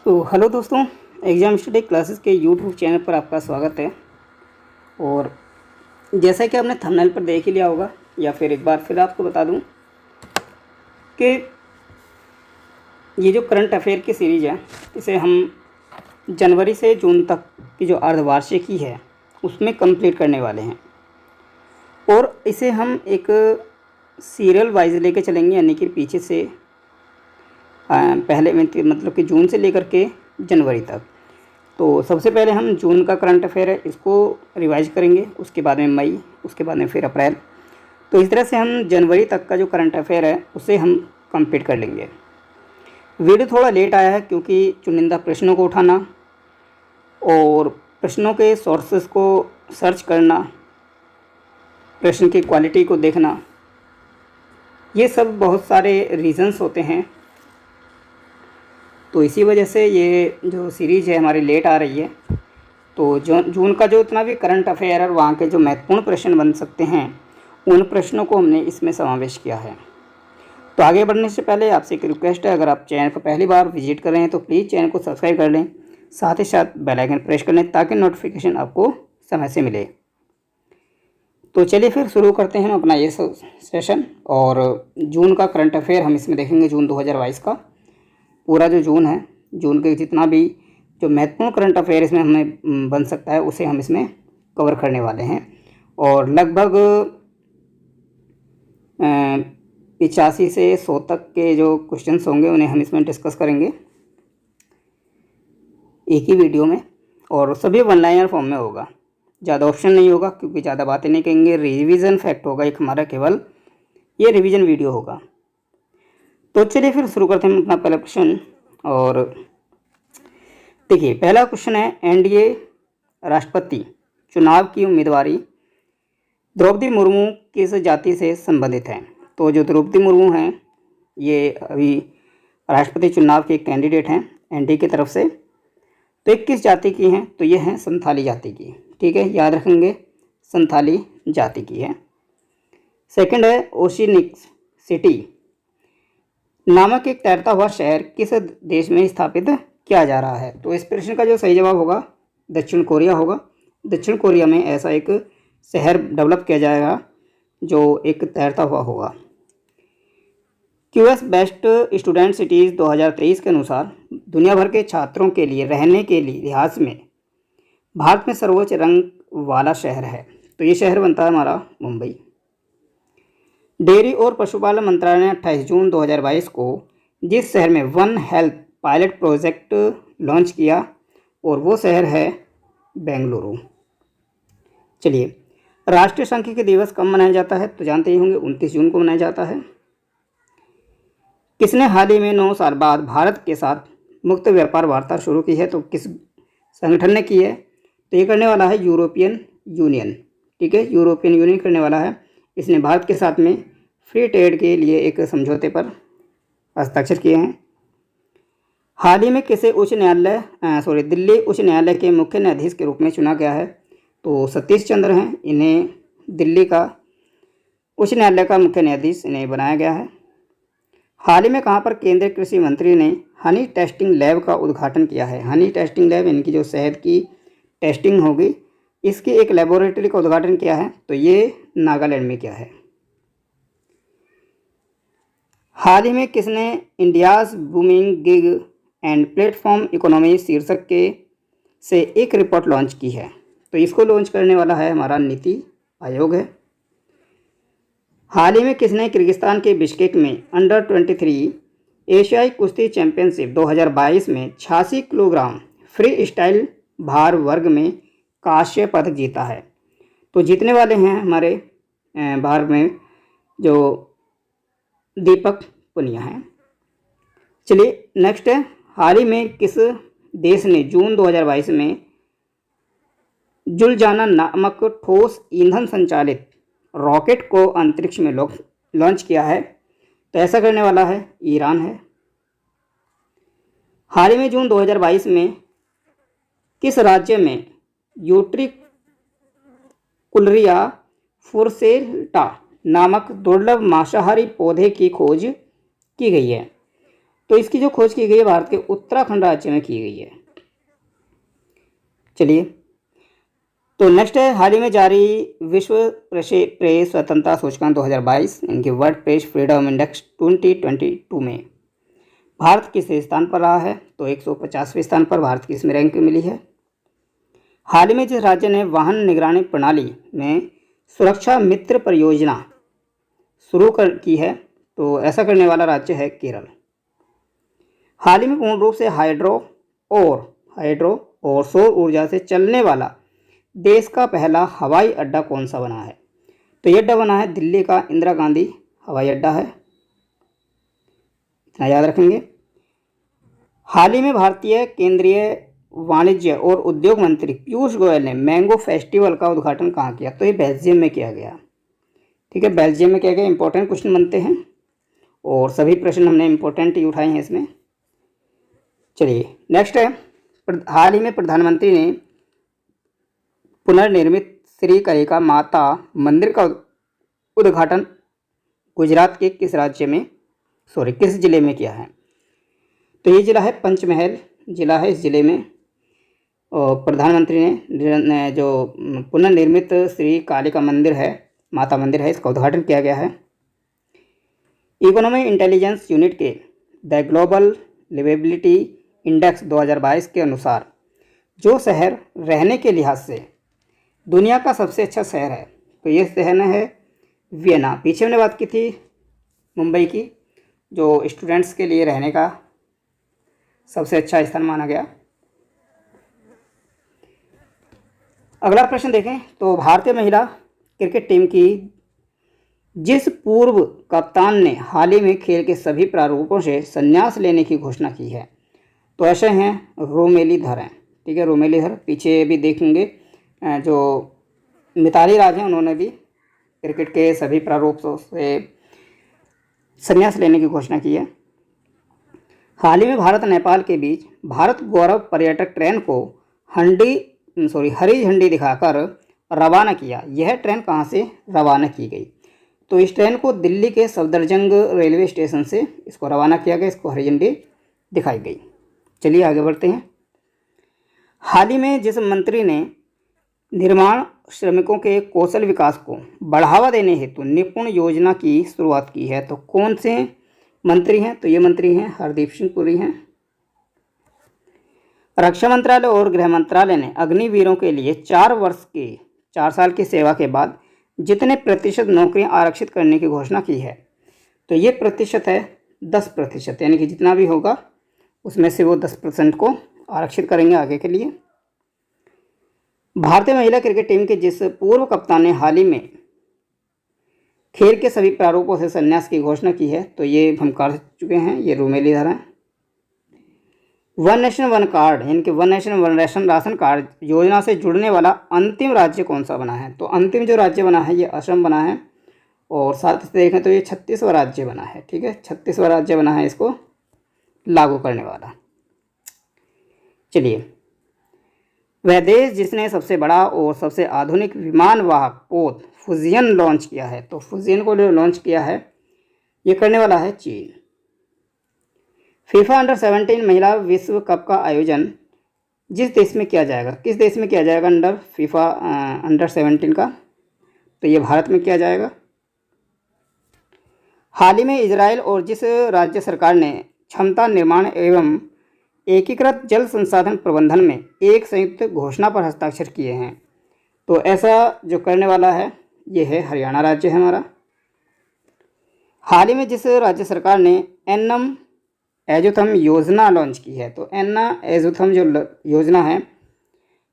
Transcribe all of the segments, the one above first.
तो हेलो दोस्तों, exam study classes के यूट्यूब चैनल पर आपका स्वागत है। और जैसा कि आपने थंबनेल पर देख ही लिया होगा या फिर एक बार फिर आपको बता दूं कि ये जो करंट अफेयर की सीरीज़ है, इसे हम जनवरी से जून तक की जो अर्धवार्षिकी है उसमें कंप्लीट करने वाले हैं। और इसे हम एक सीरियल वाइज लेके चलेंगे, यानी कि पीछे से पहले में मतलब कि जून से लेकर के जनवरी तक। तो सबसे पहले हम जून का करंट अफेयर है इसको रिवाइज करेंगे, उसके बाद में मई, उसके बाद में फिर अप्रैल। तो इस तरह से हम जनवरी तक का जो करंट अफेयर है उसे हम कंप्लीट कर लेंगे। वीडियो थोड़ा लेट आया है क्योंकि चुनिंदा प्रश्नों को उठाना और प्रश्नों के सोर्सेस को सर्च करना, प्रश्न की क्वालिटी को देखना, ये सब बहुत सारे रीज़न्स होते हैं। तो इसी वजह से ये जो सीरीज़ है हमारी लेट आ रही है। तो जून का जो इतना भी करंट अफेयर और वहाँ के जो महत्वपूर्ण प्रश्न बन सकते हैं उन प्रश्नों को हमने इसमें समावेश किया है। तो आगे बढ़ने से पहले आपसे एक रिक्वेस्ट है, अगर आप चैनल पर पहली बार विजिट कर रहे हैं तो प्लीज़ चैनल को सब्सक्राइब कर लें, साथ ही साथ बेल आइकन प्रेस कर लें ताकि नोटिफिकेशन आपको समय से मिले। तो चलिए फिर शुरू करते हैं हम अपना ये सेशन। और जून का करंट अफेयर हम इसमें देखेंगे, जून 2022 का पूरा जो जून है, जून के जितना भी जो महत्वपूर्ण करंट अफेयर इसमें हमें बन सकता है उसे हम इसमें कवर करने वाले हैं। और लगभग 85 से 100 तक के जो क्वेश्चंस होंगे उन्हें हम इसमें डिस्कस करेंगे एक ही वीडियो में, और सभी वन लाइनर फॉर्म में होगा, ज़्यादा ऑप्शन नहीं होगा क्योंकि ज़्यादा बातें नहीं कहेंगे। रिवीजन फैक्ट होगा एक हमारा, केवल ये रिवीजन वीडियो होगा। तो चलिए फिर शुरू करते हैं अपना पहला प्रश्न। और देखिए पहला क्वेश्चन है, एनडीए राष्ट्रपति चुनाव की उम्मीदवारी द्रौपदी मुर्मू किस जाति से संबंधित है? तो जो द्रौपदी मुर्मू हैं ये अभी राष्ट्रपति चुनाव के कैंडिडेट हैं एनडीए की तरफ से। तो ये किस जाति की हैं? तो ये हैं संथाली जाति की। ठीक है, याद रखेंगे, संथाली जाति की है। सेकंड है, ओशिनिक्स सिटी नामक एक तैरता हुआ शहर किस देश में स्थापित किया जा रहा है? तो इस प्रश्न का जो सही जवाब होगा दक्षिण कोरिया होगा। दक्षिण कोरिया में ऐसा एक शहर डेवलप किया जाएगा जो एक तैरता हुआ होगा। क्यूएस बेस्ट स्टूडेंट सिटीज़ 2023 के अनुसार दुनिया भर के छात्रों के लिए रहने के लिए लिहाज में भारत में सर्वोच्च रैंक वाला शहर है। तो ये शहर बनता है हमारा मुंबई। डेयरी और पशुपालन मंत्रालय ने 28 जून 2022 को जिस शहर में one health pilot project launch किया और वो शहर है बेंगलुरु। चलिए, राष्ट्रीय सांख्यिकी दिवस कब मनाया जाता है? तो जानते ही होंगे 29 जून को मनाया जाता है। किसने हाल ही में 9 साल बाद भारत के साथ मुक्त व्यापार वार्ता शुरू की है? तो किस संगठन ने की है? तो ये करने वाला है यूरोपियन यूनियन। ठीक है, यूरोपियन यूनियन करने वाला है। इसने भारत के साथ में फ्री ट्रेड के लिए एक समझौते पर हस्ताक्षर किए हैं। हाल ही में किसे दिल्ली उच्च न्यायालय के मुख्य न्यायाधीश के रूप में चुना गया है? तो सतीश चंद्र हैं, इन्हें दिल्ली का उच्च न्यायालय का मुख्य न्यायाधीश इन्हें बनाया गया है। हाल ही में कहाँ पर केंद्रीय कृषि मंत्री ने हनी टेस्टिंग लैब का उद्घाटन किया है? हनी टेस्टिंग लैब, इनकी जो शहद की टेस्टिंग होगी, इसकी एक लेबोरेटरी का उद्घाटन किया है। तो ये नागालैंड में किया है। हाल ही में किसने India's booming gig and platform economy शीर्षक के से एक रिपोर्ट लॉन्च की है? तो इसको लॉन्च करने वाला है हमारा नीति आयोग है। हाल ही में किसने किर्गिस्तान के बिश्केक में अंडर 23 एशियाई कुश्ती चैंपियनशिप 2022 में 86 किलोग्राम फ्री स्टाइल भार वर्ग में कांस्य पदक जीता है? तो जीतने वाले हैं हमारे भारत में जो दीपक पुनिया हैं। चलिए नेक्स्ट है, हाल ही में किस देश ने जून 2022 में जुलजाना नामक ठोस ईंधन संचालित रॉकेट को अंतरिक्ष में लॉन्च किया है? तो ऐसा करने वाला है ईरान है। हाल ही में जून 2022 में किस राज्य में यूट्रिकुलरिया फुरसेटा नामक दुर्लभ मांसाहारी पौधे की खोज की गई है? तो इसकी जो खोज की गई है भारत के उत्तराखंड राज्य में की गई है। चलिए, तो नेक्स्ट है हाल ही में जारी विश्व प्रेस स्वतंत्रता सूचकांक 2022 इनके वर्ल्ड प्रेस फ्रीडम इंडेक्स 2022 में भारत किस स्थान पर रहा है? तो 150वें स्थान पर भारत की इसमें रैंक मिली है। हाल ही में जिस राज्य ने वाहन निगरानी प्रणाली में सुरक्षा मित्र परियोजना शुरू की है, तो ऐसा करने वाला राज्य है केरल। हाल ही में पूर्ण रूप से हाइड्रो और सौर ऊर्जा से चलने वाला देश का पहला हवाई अड्डा कौन सा बना है? तो ये अड्डा बना है दिल्ली का इंदिरा गांधी हवाई अड्डा है, इतना याद रखेंगे। हाल ही में भारतीय केंद्रीय वाणिज्य और उद्योग मंत्री पीयूष गोयल ने मैंगो फेस्टिवल का उद्घाटन कहाँ किया? तो ये बेल्जियम में किया गया। ठीक है, बेल्जियम में किया गया। इंपॉर्टेंट क्वेश्चन बनते हैं और सभी प्रश्न हमने इंपॉर्टेंट ही उठाए हैं इसमें। चलिए, नेक्स्ट है हाल ही में प्रधानमंत्री ने पुनर्निर्मित श्री कालिका माता मंदिर का उद्घाटन गुजरात के किस जिले में किया है? तो ये जिला है पंचमहल जिला है। इस जिले में और प्रधानमंत्री ने जो पुनर्निर्मित श्री कालिका मंदिर है, माता मंदिर है, इसका उद्घाटन किया गया है। इकोनॉमिक इंटेलिजेंस यूनिट के द ग्लोबल लिवेबिलिटी इंडेक्स 2022 के अनुसार जो शहर रहने के लिहाज से दुनिया का सबसे अच्छा शहर है, तो ये शहर है वियना। पीछे हमने बात की थी मुंबई की, जो स्टूडेंट्स के लिए रहने का सबसे अच्छा स्थान माना गया। अगला प्रश्न देखें, तो भारतीय महिला क्रिकेट टीम की जिस पूर्व कप्तान ने हाल ही में खेल के सभी प्रारूपों से संन्यास लेने की घोषणा की है, तो ऐसे हैं रोमेली धर हैं। ठीक है, रोमेली धर। पीछे भी देखेंगे जो मिताली राज हैं, उन्होंने भी क्रिकेट के सभी प्रारूपों से संन्यास लेने की घोषणा की है। हाल ही में भारत नेपाल के बीच भारत गौरव पर्यटक ट्रेन को हरी झंडी दिखाकर रवाना किया। यह ट्रेन कहाँ से रवाना की गई? तो इस ट्रेन को दिल्ली के सफदरजंग रेलवे स्टेशन से इसको रवाना किया गया, इसको हरी झंडी दिखाई गई। चलिए आगे बढ़ते हैं। हाल ही में जिस मंत्री ने निर्माण श्रमिकों के कौशल विकास को बढ़ावा देने हेतु निपुण योजना की शुरुआत की है, तो कौन से मंत्री हैं? तो ये मंत्री हैं हरदीप सिंह पुरी हैं। रक्षा मंत्रालय और गृह मंत्रालय ने अग्निवीरों के लिए 4 साल की सेवा के बाद जितने प्रतिशत नौकरियां आरक्षित करने की घोषणा की है, तो ये प्रतिशत है 10%, यानी कि जितना भी होगा उसमें से वो 10% को आरक्षित करेंगे आगे के लिए। भारतीय महिला क्रिकेट टीम के जिस पूर्व कप्तान ने हाल ही में खेल के सभी प्रारूपों से संन्यास की घोषणा की है, तो ये हम कर चुके हैं, ये रोमेली धर हैं। वन नेशन वन कार्ड यानी कि one nation one ration card योजना से जुड़ने वाला अंतिम राज्य कौन सा बना है? तो अंतिम जो राज्य बना है ये असम बना है, और साथ ही देखें तो ये 36वां राज्य बना है। ठीक है, 36वां राज्य बना है इसको लागू करने वाला। चलिए, वह देश जिसने सबसे बड़ा और सबसे आधुनिक विमान वाहक पोत फुजियन लॉन्च किया है, तो फुजियन को जो लॉन्च किया है ये करने वाला है चीन। फीफा अंडर-17 महिला विश्व कप का आयोजन जिस देश में किया जाएगा, किस देश में किया जाएगा फीफा अंडर-17 का? तो ये भारत में किया जाएगा। हाल ही में इजराइल और जिस राज्य सरकार ने क्षमता निर्माण एवं एकीकृत जल संसाधन प्रबंधन में एक संयुक्त घोषणा पर हस्ताक्षर किए हैं, तो ऐसा जो करने वाला है ये है हरियाणा राज्य है हमारा। हाल ही में जिस राज्य सरकार ने एन्नम एजुथम योजना लॉन्च की है, तो एन्ना एजुथम जो योजना है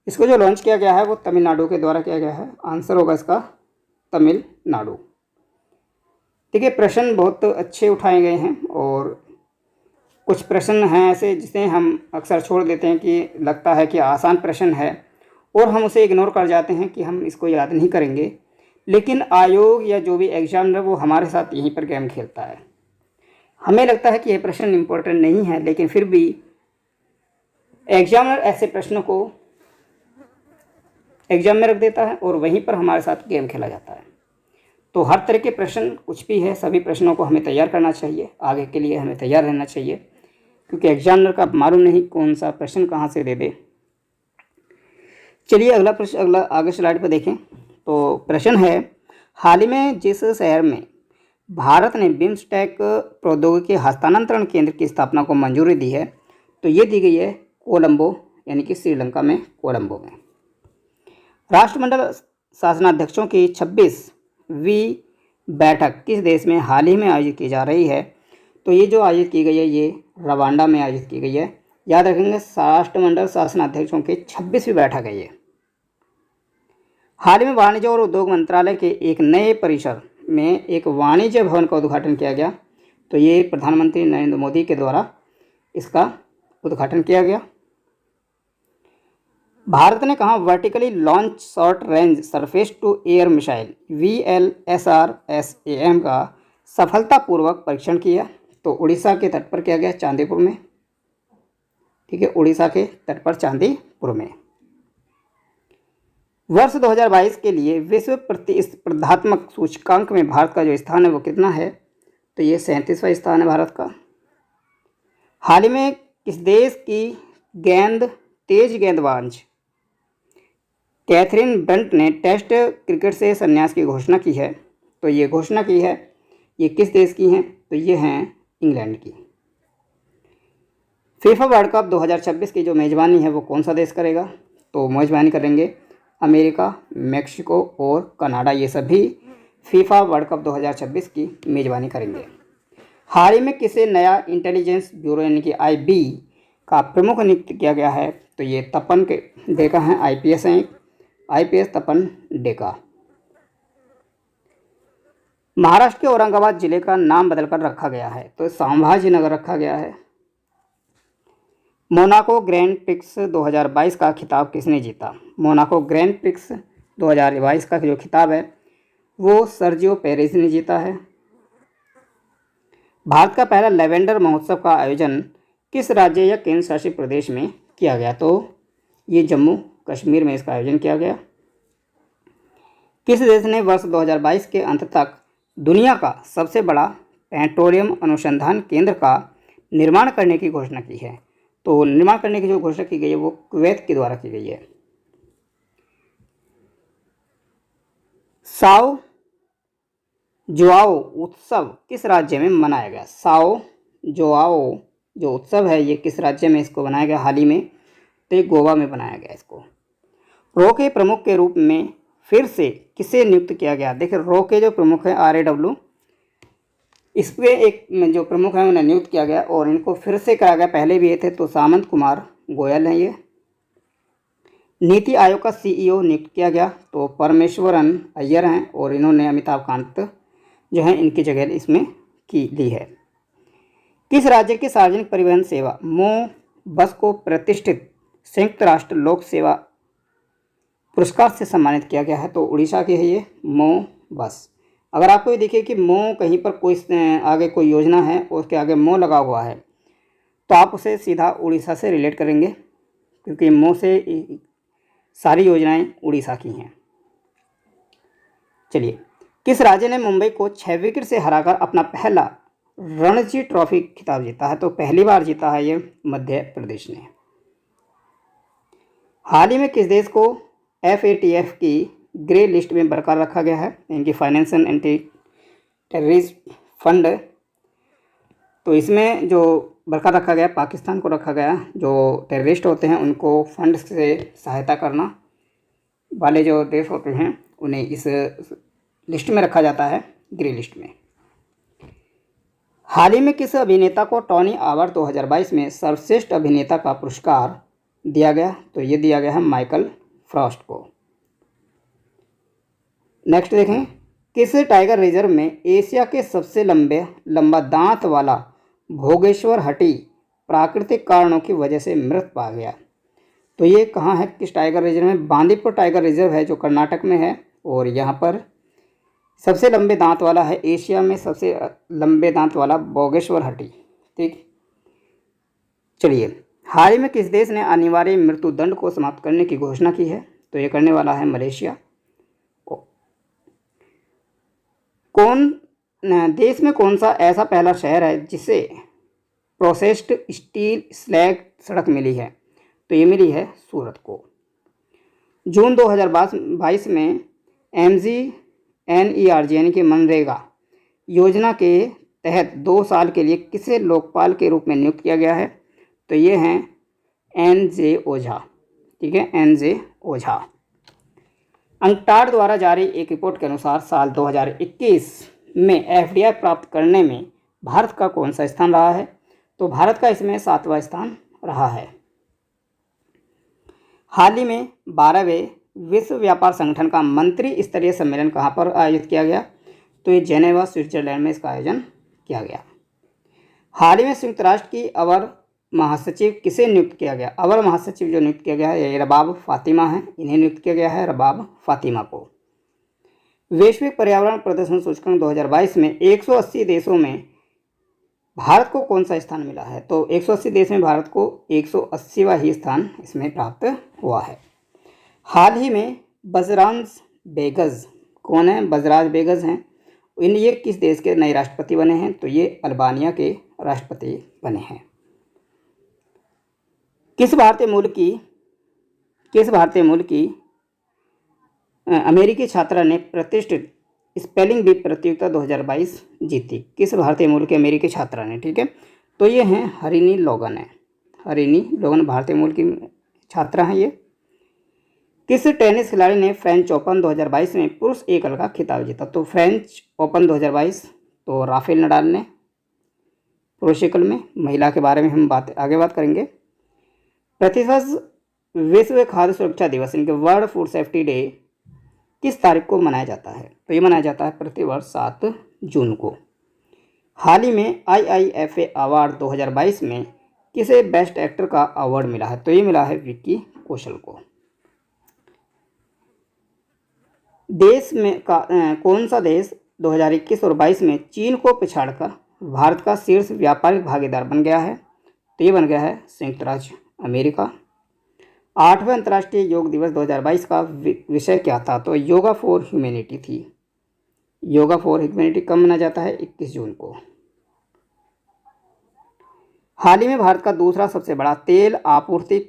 इसको जो लॉन्च किया गया है वो तमिलनाडु के द्वारा किया गया है। आंसर होगा इसका तमिलनाडु। ठीक है, प्रश्न बहुत अच्छे उठाए गए हैं और कुछ प्रश्न हैं ऐसे जिसे हम अक्सर छोड़ देते हैं कि लगता है कि आसान प्रश्न है और हम उसे इग्नोर कर जाते हैं कि हम इसको याद नहीं करेंगे, लेकिन आयोग या जो भी एग्जामिनर वो हमारे साथ यहीं पर गेम खेलता है। हमें लगता है कि यह प्रश्न इम्पोर्टेंट नहीं है, लेकिन फिर भी एग्जामिनर ऐसे प्रश्नों को एग्जाम में रख देता है और वहीं पर हमारे साथ गेम खेला जाता है। तो हर तरह के प्रश्न कुछ भी है, सभी प्रश्नों को हमें तैयार करना चाहिए, आगे के लिए हमें तैयार रहना चाहिए। क्योंकि एग्जामिनर का मालूम नहीं कौन सा प्रश्न कहाँ से दे दे। चलिए अगला प्रश्न, अगला आगे स्लाइड पर देखें। तो प्रश्न है, हाल ही में जिस शहर में भारत ने बिम्स्टेक प्रौद्योगिकी हस्तांतरण केंद्र की स्थापना को मंजूरी दी है, तो ये दी गई है कोलंबो, यानी कि श्रीलंका में कोलंबो में। राष्ट्रमंडल शासनाध्यक्षों की 26वीं बैठक किस देश में हाल ही में आयोजित की जा रही है? तो ये जो आयोजित की गई है ये रवांडा में आयोजित की गई है। याद रखेंगे, राष्ट्रमंडल शासनाध्यक्षों की 26वीं बैठक है ये। हाल ही में वाणिज्य और उद्योग मंत्रालय के एक नए परिसर में एक वाणिज्य भवन का उद्घाटन किया गया। तो ये प्रधानमंत्री नरेंद्र मोदी के द्वारा इसका उद्घाटन किया गया। भारत ने कहा vertically launch short range surface to air missile VLSR-SAM का सफलतापूर्वक परीक्षण किया? तो उड़ीसा के तट पर किया गया, चांदीपुर में। ठीक है, उड़ीसा के तट पर चांदीपुर में। वर्ष 2022 के लिए विश्व प्रतिस्पर्धात्मक सूचकांक में भारत का जो स्थान है वो कितना है? तो ये 37वां स्थान है भारत का। हाल ही में किस देश की तेज गेंदबाज कैथरीन ब्रंट ने टेस्ट क्रिकेट से संन्यास की घोषणा की है? तो ये घोषणा की है, ये किस देश की हैं? तो ये हैं इंग्लैंड की। फीफा वर्ल्ड कप 2026 की जो मेज़बानी है वो कौन सा देश करेगा? तो मेज़बानी करेंगे अमेरिका, मेक्सिको और कनाडा, ये सभी फीफा वर्ल्ड कप 2026 की मेज़बानी करेंगे। हाल ही में किसे नया इंटेलिजेंस ब्यूरो यानी कि IB का प्रमुख नियुक्त किया गया है? तो ये तपन के डेका हैं, IPS हैं, IPS तपन डेका। महाराष्ट्र के औरंगाबाद जिले का नाम बदलकर रखा गया है, तो संभाजी नगर रखा गया है। मोनाको ग्रैंड प्रिक्स 2022 का खिताब किसने जीता? मोनाको ग्रैंड प्रिक्स 2022 का जो खिताब है वो सर्जियो पेरेज ने जीता है। भारत का पहला लेवेंडर महोत्सव का आयोजन किस राज्य या केंद्र शासित प्रदेश में किया गया? तो ये जम्मू कश्मीर में इसका आयोजन किया गया। किस देश ने वर्ष 2022 के अंत तक दुनिया का सबसे बड़ा पेट्रोलियम अनुसंधान केंद्र का निर्माण करने की घोषणा की है? तो निर्माण करने की जो घोषणा की गई है वो कुवैत के द्वारा की गई है। साओ जोआओ उत्सव किस राज्य में मनाया गया? साओ जोआओ जो उत्सव है ये किस राज्य में इसको बनाया गया हाल ही में? तो गोवा में बनाया गया इसको। रो के प्रमुख के रूप में फिर से किसे नियुक्त किया गया? देखिए, रो के जो प्रमुख हैं RAW, इसमें एक जो प्रमुख हैं उन्हें नियुक्त किया गया और इनको फिर से कराया गया। पहले भी ये थे, तो सामंत कुमार गोयल हैं ये। नीति आयोग का CEO नियुक्त किया गया, तो परमेश्वरन अय्यर हैं और इन्होंने अमिताभ कांत जो है इनकी जगह इसमें ली है। किस राज्य की सार्वजनिक परिवहन सेवा मो बस को प्रतिष्ठित संयुक्त राष्ट्र लोक सेवा पुरस्कार से सम्मानित किया गया है? तो उड़ीसा की है ये मो बस। अगर आपको ये देखिए कि मो कहीं पर कोई आगे कोई योजना है और उसके आगे मो लगा हुआ है तो आप उसे सीधा उड़ीसा से रिलेट करेंगे, क्योंकि मो से सारी योजनाएं उड़ीसा की हैं। चलिए, किस राज्य ने मुंबई को 6 विकेट से हराकर अपना पहला रणजी ट्रॉफी खिताब जीता है? तो पहली बार जीता है ये मध्य प्रदेश ने। हाल ही में किस देश को FATF की ग्रे लिस्ट में बरकरार रखा गया है? इनकी फाइनेंशियल एंटी टेररिज्म फंड, तो इसमें जो बरकरार रखा गया पाकिस्तान को रखा गया। जो टेररिस्ट होते हैं उनको फंड से सहायता करना वाले जो देश होते हैं उन्हें इस लिस्ट में रखा जाता है, ग्रे लिस्ट में। हाल ही में किस अभिनेता को टॉनी अवार्ड 2022 में सर्वश्रेष्ठ अभिनेता का पुरस्कार दिया गया? तो ये दिया गया है माइकल फ्रॉस्ट को। नेक्स्ट देखें, किस टाइगर रिजर्व में एशिया के सबसे लंबा दांत वाला भोगेश्वर हटी प्राकृतिक कारणों की वजह से मृत पा गया? तो ये कहाँ है, किस टाइगर रिजर्व में? बांदीपुर टाइगर रिजर्व है जो कर्नाटक में है और यहाँ पर सबसे लंबे दांत वाला है, एशिया में सबसे लंबे दांत वाला भोगेश्वर हटी। ठीक, चलिए, हाल ही में किस देश ने अनिवार्य मृत्यु दंड को समाप्त करने की घोषणा की है? तो ये करने वाला है मलेशिया। देश में कौन सा ऐसा पहला शहर है जिसे प्रोसेस्ड स्टील स्लैग सड़क मिली है? तो ये मिली है सूरत को। जून 2022 में MGNERG यानी कि मनरेगा योजना के तहत 2 साल के लिए किसे लोकपाल के रूप में नियुक्त किया गया है? तो ये हैं NJ ओझा। ठीक है, NJ ओझा। अंकटाड द्वारा जारी एक रिपोर्ट के अनुसार साल 2021 में FDI प्राप्त करने में भारत का कौन सा स्थान रहा है? तो भारत का इसमें 7वां स्थान रहा है। हाल ही में 12वें विश्व व्यापार संगठन का मंत्री स्तरीय सम्मेलन कहाँ पर आयोजित किया गया? तो ये जेनेवा स्विट्जरलैंड में इसका आयोजन किया गया। हाल ही में संयुक्त राष्ट्र की अवर महासचिव किसे नियुक्त किया गया? अवर महासचिव जो नियुक्त किया गया है ये रबाब फातिमा है, इन्हें नियुक्त किया गया है, रबाब फातिमा को। वैश्विक पर्यावरण प्रदर्शन सूचकांक 2022 में 180 देशों में भारत को कौन सा स्थान मिला है? तो 180 देश में भारत को 180वां ही स्थान इसमें प्राप्त हुआ है। हाल ही में बजराज बेगस, कौन है? बजराज बेगस हैं। ये किस देश के नए राष्ट्रपति बने हैं? तो ये अल्बानिया के राष्ट्रपति बने हैं। किस भारतीय मूल की अमेरिकी छात्रा ने प्रतिष्ठित स्पेलिंग बी प्रतियोगिता 2022 जीती? किस भारतीय मूल की अमेरिकी छात्रा ने? ठीक है, तो ये हैं हरिनी लोगन है। हरिनी लोगन भारतीय मूल की छात्रा हैं ये। किस टेनिस खिलाड़ी ने फ्रेंच ओपन 2022 में पुरुष एकल का खिताब जीता? तो फ्रेंच ओपन 2022 तो राफेल नडाल ने पुरुष एकल में। महिला के बारे में हम आगे बात करेंगे। प्रतिवर्ष विश्व खाद्य सुरक्षा दिवस यानी कि वर्ल्ड फूड सेफ्टी डे किस तारीख को मनाया जाता है? तो ये मनाया जाता है प्रतिवर्ष 7 जून को। हाल ही में IIFA अवार्ड 2022 में किसे बेस्ट एक्टर का अवार्ड मिला है? तो ये मिला है विक्की कौशल को। देश में कौन सा देश 2021 और 22 में चीन को पिछाड़कर भारत का शीर्ष व्यापारिक भागीदार बन गया है? तो ये बन गया है संयुक्त राज्य अमेरिका। 8वें अंतर्राष्ट्रीय योग दिवस 2022 का विषय क्या था? तो योगा फॉर ह्यूमैनिटी थी। योगा फॉर ह्यूमैनिटी कब मनाया जाता है? 21 जून को। हाल ही में भारत का दूसरा सबसे बड़ा तेल आपूर्ति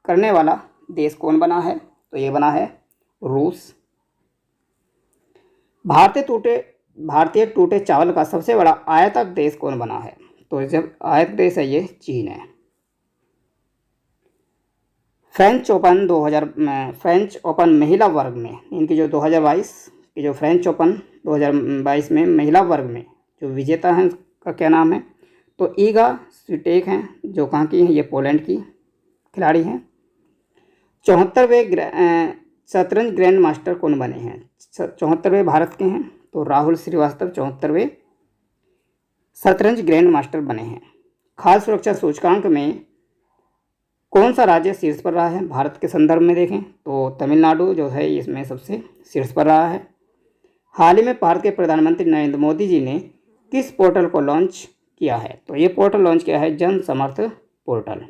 करने वाला देश कौन बना है? तो ये बना है रूस। भारतीय टूटे चावल का सबसे बड़ा आयातक देश कौन बना है? तो जब आयातक देश है ये चीन है। फ्रेंच ओपन महिला वर्ग में इनकी जो 2022 की जो फ्रेंच ओपन 2022 में महिला वर्ग में जो विजेता हैं उसका क्या नाम है? तो ईगा स्विटेक हैं, जो कहाँ की हैं? ये पोलैंड की खिलाड़ी हैं। 74वें शतरंज ग्रैंड मास्टर कौन बने हैं? 74वें भारत के हैं, तो राहुल श्रीवास्तव 74वें शतरंज ग्रैंड मास्टर बने हैं। खाद्य सुरक्षा सूचकांक में कौन सा राज्य शीर्ष पर रहा है? भारत के संदर्भ में देखें तो तमिलनाडु जो है इसमें सबसे शीर्ष पर रहा है। हाल ही में भारत के प्रधानमंत्री नरेंद्र मोदी जी ने किस पोर्टल को लॉन्च किया है? तो ये पोर्टल लॉन्च किया है जन समर्थ पोर्टल।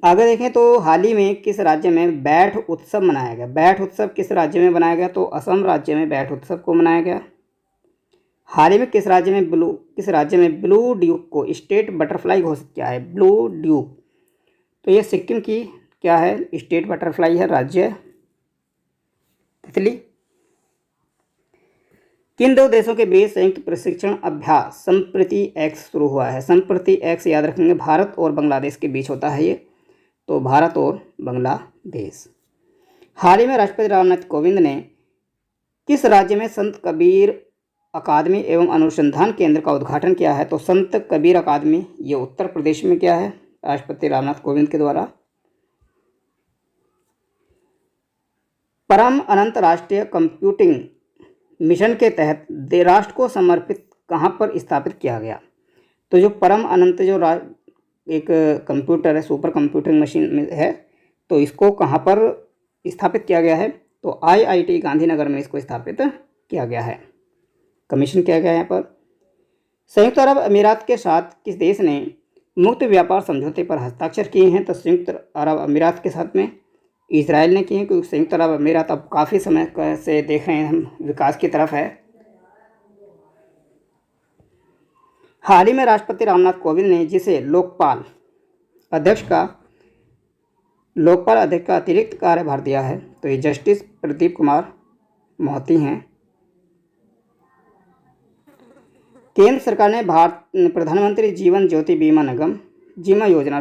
आगे देखें तो हाल ही में किस राज्य में बैठ उत्सव मनाया गया? बैठ उत्सव किस राज्य में बनाया गया? तो असम राज्य में बैठ उत्सव को मनाया गया। हाल ही में किस राज्य में ब्लू ड्यूक को स्टेट बटरफ्लाई घोषित किया है? ब्लू ड्यूक, तो ये सिक्किम की क्या है? स्टेट बटरफ्लाई है, राज्य तितली। किन 2 देशों के बीच संयुक्त प्रशिक्षण अभ्यास संप्रति एक्स शुरू हुआ है? संप्रति एक्स याद रखेंगे भारत और बांग्लादेश के बीच होता है ये, तो भारत और बांग्लादेश। हाल ही में राष्ट्रपति रामनाथ कोविंद ने किस राज्य में संत कबीर अकादमी एवं अनुसंधान केंद्र का उद्घाटन किया है? तो संत कबीर अकादमी ये उत्तर प्रदेश में क्या है? राष्ट्रपति रामनाथ कोविंद के द्वारा। परम अनंत राष्ट्रीय कंप्यूटिंग मिशन के तहत राष्ट्र को समर्पित कहाँ पर स्थापित किया गया? तो जो परम अनंत जो एक कंप्यूटर है, सुपर कंप्यूटिंग मशीन में है, तो इसको कहाँ पर स्थापित किया गया है? तो IIT गांधीनगर में इसको स्थापित किया गया है, कमीशन किया गया है यहाँ पर। संयुक्त अरब अमीरात के साथ किस देश ने मुक्त व्यापार समझौते पर हस्ताक्षर किए हैं? तो संयुक्त अरब अमीरात के साथ में इजराइल ने किए हैं, क्योंकि संयुक्त अरब अमीरात अब काफ़ी समय से देख रहे हैं हम विकास की तरफ है। हाल ही में राष्ट्रपति रामनाथ कोविंद ने जिसे लोकपाल अध्यक्ष का अतिरिक्त कार्यभार दिया है, तो ये जस्टिस प्रदीप कुमार मोहती हैं। केंद्र सरकार ने प्रधानमंत्री जीवन ज्योति बीमा निगम योजना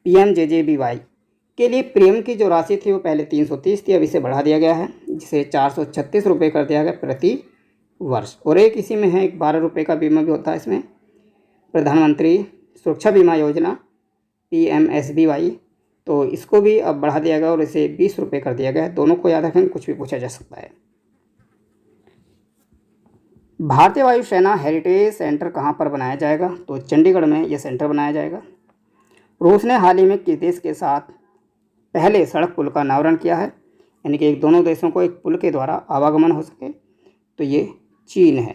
PMJJBY के लिए प्रीमियम की जो राशि थी वो पहले 330 थी, अब इसे बढ़ा दिया गया है, जिसे 436 रुपये कर दिया गया प्रति वर्ष। और एक इसी में है, एक 12 रुपये का बीमा भी होता है इसमें, प्रधानमंत्री सुरक्षा बीमा योजना PMSBY, तो इसको भी अब बढ़ा दिया गया और इसे 20 रुपये कर दिया गया है। दोनों को याद रखें, कुछ भी पूछा जा सकता है। भारतीय वायुसेना हेरिटेज सेंटर कहाँ पर बनाया जाएगा, तो चंडीगढ़ में यह सेंटर बनाया जाएगा। रूस ने हाल ही में किस देश के साथ पहले सड़क पुल का अनावरण किया है, यानी कि दोनों देशों को एक पुल के द्वारा आवागमन हो सके, तो ये चीन है।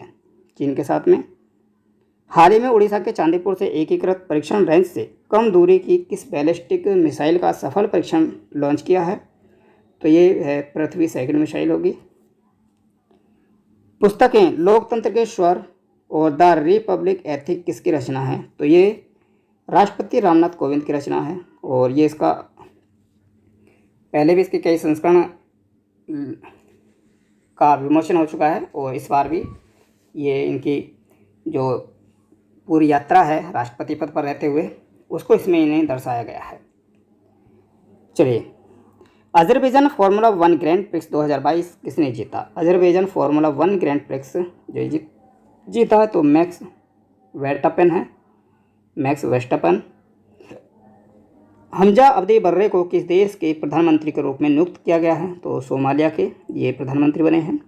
चीन के साथ में हाल ही में उड़ीसा के चांदीपुर से एकीकृत परीक्षण रेंज से कम दूरी की किस बैलिस्टिक मिसाइल का सफल परीक्षण लॉन्च किया है, तो ये है पृथ्वी सेकंड मिसाइल होगी। पुस्तकें लोकतंत्र के स्वर और द रिपब्लिक एथिक किसकी रचना है, तो ये राष्ट्रपति रामनाथ कोविंद की रचना है। और ये इसका पहले भी इसके कई संस्करण का विमोचन हो चुका है और इस बार भी ये इनकी जो पूरी यात्रा है राष्ट्रपति पद पर रहते हुए उसको इसमें इन्हें दर्शाया गया है। चलिए, अजरबैजान फार्मूला 1 ग्रैंड प्रिक्स 2022 किसने जीता? अजरबैजान फार्मूला 1 ग्रैंड प्रिक्स जो जीता है तो मैक्स वेस्टपन। हमजा अब्दी बर्रे को किस देश के प्रधानमंत्री के रूप में नियुक्त किया गया है, तो सोमालिया के ये प्रधानमंत्री बने हैं।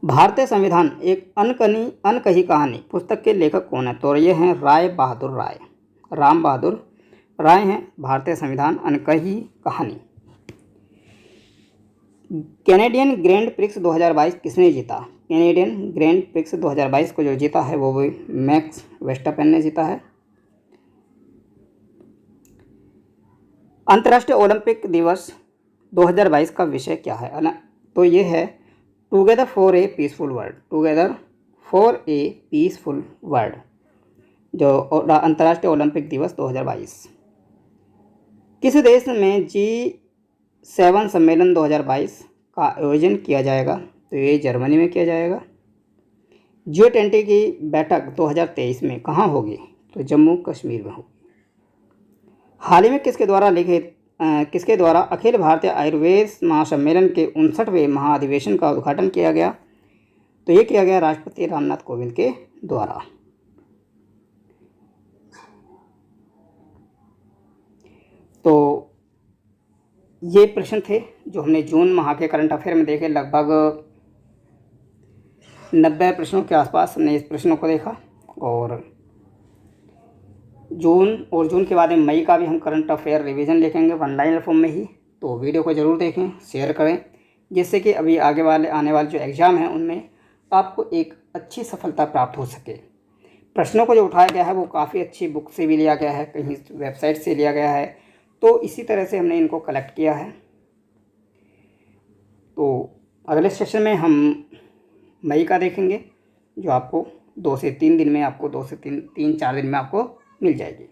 भारतीय संविधान एक अनकही कहानी पुस्तक के लेखक कौन है, तो ये हैं राम बहादुर राय हैं। भारतीय संविधान अनकही कहानी। कैनेडियन ग्रैंड प्रिक्स 2022 किसने जीता? कैनेडियन ग्रैंड प्रिक्स 2022 को जो जीता है वो भी मैक्स वेस्टपन ने जीता है। अंतर्राष्ट्रीय ओलंपिक दिवस 2022 का विषय क्या है, तो ये है together for a peaceful world, जो अंतर्राष्ट्रीय ओलंपिक दिवस 2022। किस देश में G7 सम्मेलन 2022 का आयोजन किया जाएगा, तो ये जर्मनी में किया जाएगा। G20 की बैठक 2023 में कहाँ होगी, तो जम्मू कश्मीर में होगी। हाल ही में किसके द्वारा अखिल भारतीय आयुर्वेद महासम्मेलन के 59वें महाधिवेशन का उद्घाटन किया गया, तो ये किया गया राष्ट्रपति रामनाथ कोविंद के द्वारा। तो ये प्रश्न थे जो हमने जून माह के करंट अफेयर में देखे। लगभग 90 प्रश्नों के आसपास हमने इस प्रश्नों को देखा और जून के बाद में मई का भी हम करंट अफेयर रिवीजन लिखेंगे ऑनलाइन फॉर्म में ही। तो वीडियो को ज़रूर देखें, शेयर करें, जिससे कि अभी आने वाले जो एग्ज़ाम हैं उनमें आपको एक अच्छी सफलता प्राप्त हो सके। प्रश्नों को जो उठाया गया है वो काफ़ी अच्छी बुक से भी लिया गया है, कहीं वेबसाइट से लिया गया है, तो इसी तरह से हमने इनको कलेक्ट किया है। तो अगले सेशन में हम मई का देखेंगे, जो आपको 2 से 3 दिन में आपको 2 से 3-4 दिन में आपको मिल जाएगी।